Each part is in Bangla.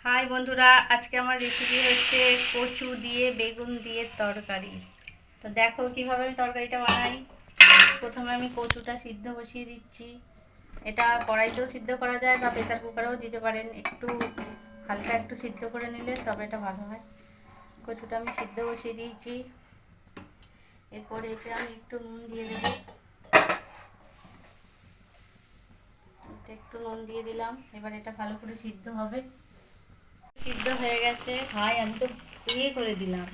হাই বন্ধুরা, আজকে আমার রেসিপি হচ্ছে কচু দিয়ে বেগুন দিয়ে তরকারি। তো দেখো কিভাবে আমি তরকারিটা বানাই। প্রথমে আমি কচুটা সিদ্ধ বসিয়ে দিচ্ছি। এটা কড়াইতেও সিদ্ধ করা যায় বা প্রেসার কুকারেও দিতে পারেন। একটু হালকা একটু সিদ্ধ করে নিলে তবে এটা ভালো হয়। কচুটা আমি সিদ্ধ বসিয়ে দিয়েছি। এরপর এতে আমি একটু নুন দিয়ে দেবো। একটু নুন দিয়ে দিলাম। এবার এটা ভালো করে সিদ্ধ হবে। সিদ্ধ হয়ে গেছে। হাই, আমি তো করে দিলাম।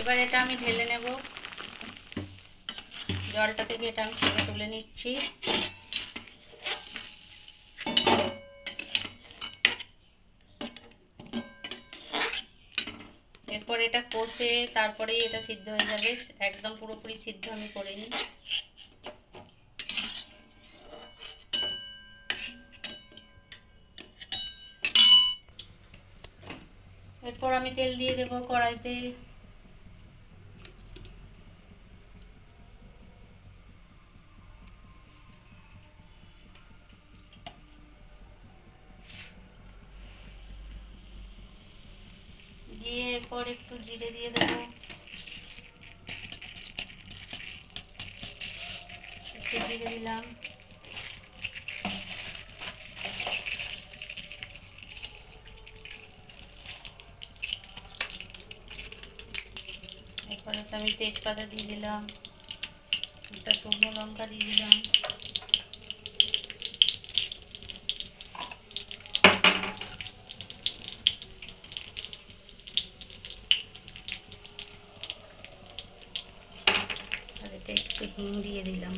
এবার এটা আমি ঢেলে নেব। জলটা থেকে এটা আমি ছেঁকে তুলে নিচ্ছি। এরপর এটা কষে তারপরেই এটা সিদ্ধ হয়ে যাবে। একদম পুরোপুরি সিদ্ধ আমি করিনি। এরপর আমি তেল দিয়ে দেবো কড়াইতে। দিয়ে এরপর একটু জিরে দিয়ে দেবো। একটু জিরে দিলাম। এরপরে আমি তেজপাতা দিয়ে দিলাম, একটা শুকনো লঙ্কা দিয়ে দিলাম। আর এতে একটু হিং দিয়ে দিলাম।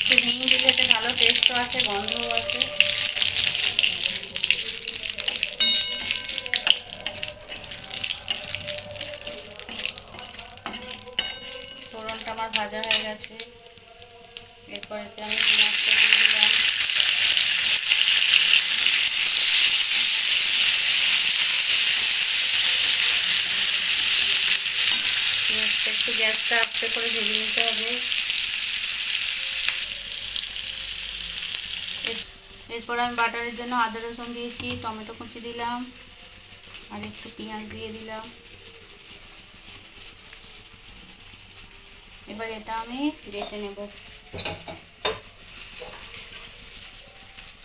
একটু হিং দিলে তো ভালো টেস্টও আছে, গন্ধও আছে। ফোড়নটা আমার ভাজা হয়ে গেছে। এরপর এতে আমি পেঁয়াজটা দিয়ে দিলাম। পেঁয়াজটা একটু গ্যাসটা আস্তে করে ভেজে নিতে হবে। এরপর আমি বাটারের জন্য আদা রসুন দিয়েছি, টমেটো কুচি দিলাম আর একটু পেঁয়াজ দিয়ে দিলাম। এবার এটা আমি বেটে নেব।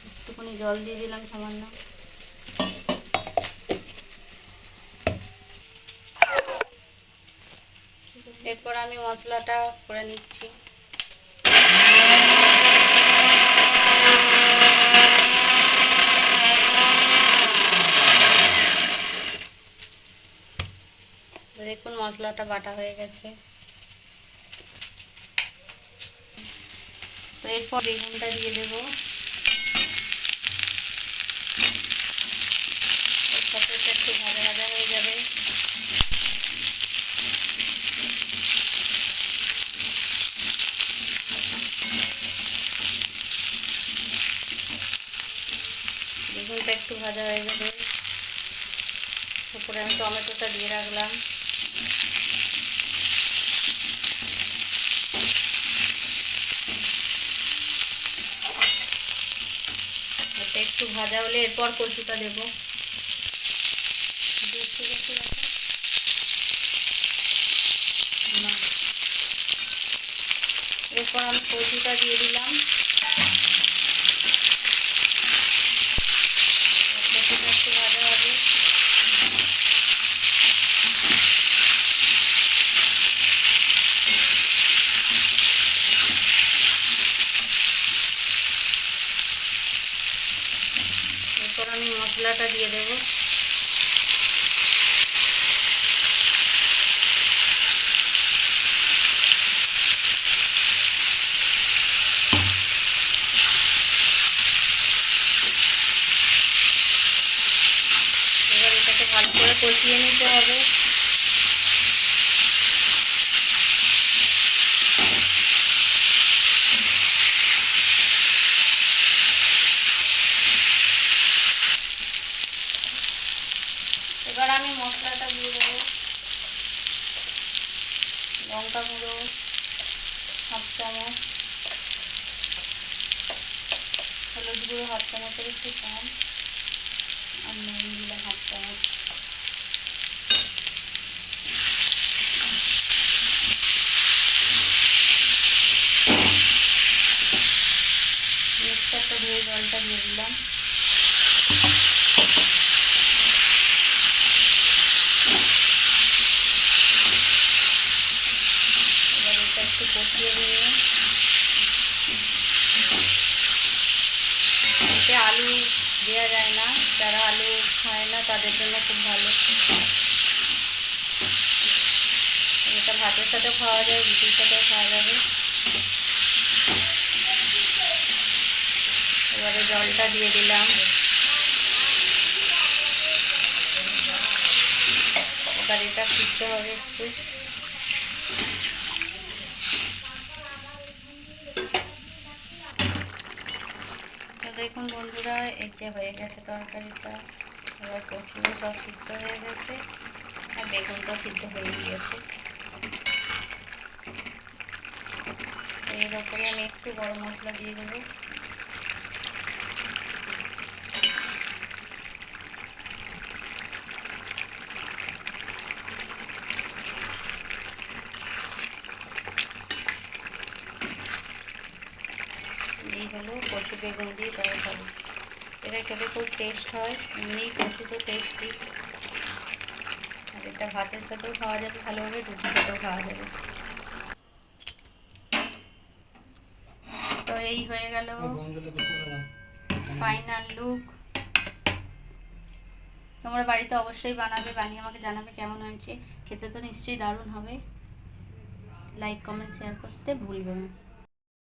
একটুখানি জল দিয়ে দিলাম সামান্য। এরপর আমি মশলাটা করে নিচ্ছি। দেখুন মশলাটা বাটা হয়ে গেছে। তো এরপর বেগুনটা দিয়ে দেবো। সাথে একটু ভাজা ভাজা হয়ে যাবে। বেগুনটা একটু ভাজা হয়ে যাবে। উপরে আমি টমেটোটা দিয়ে রাখলাম। এটা একটু ভাজা হলে এরপর কচুটা দেবো। এরপর আমি কচুটা দিয়ে দিলাম। কচুটা একটু ভাজা হবে। এরপর আমি মশলাটা দিয়ে দেবো। এবার এটাকে ভালো করে কষিয়ে নিতে হবে। লঙ্কা গুঁড়ো 1/2 চামচ, হলুদ গুঁড়ো 1/2 চামচের একটু কম, আর নুন দিলাম 1/2 চামচ। মিক্সচারটা ধুয়ে জলটা দিয়ে দিলাম। এবার এটা একটু কষিয়ে নিয়ে এতে আলু দেওয়া যায় না, যারা আলু খায় না তাদের জন্য খুব ভালো। এটা ভাতের সাথেও খাওয়া যায়, রুটির সাথেও খাওয়া যাবে। এবারে জলটা দিয়ে দিলাম। এবার এটা সিদ্ধ হবে একটু। তো দেখুন বন্ধুরা, এই যে হয়ে গেছে তরকারিটা। এবার কচুও সব সিদ্ধ হয়ে গেছে আর বেগুনটা সিদ্ধ হয়ে গিয়েছে। এর ওপরে আমি একটু গরম মশলা দিয়ে দেবো। এই হলো কচু বেগুন দিয়ে তরকারি। এটা খেতে খুব টেস্ট হয়, এমনি কচু তো টেস্টি। আর এটা ভাতের সাথেও খাওয়া যাবে ভালোভাবে, রুটির সাথেও খাওয়া যাবে। তো এই হয়ে গেল ফাইনাল লুক। তোমরা বাড়িতে অবশ্যই বানাবে, বানিয়ে আমাকে জানাবে কেমন হয়েছে। খেতে তো নিশ্চয়ই দারুণ হবে। লাইক কমেন্ট শেয়ার করতে ভুলবে না।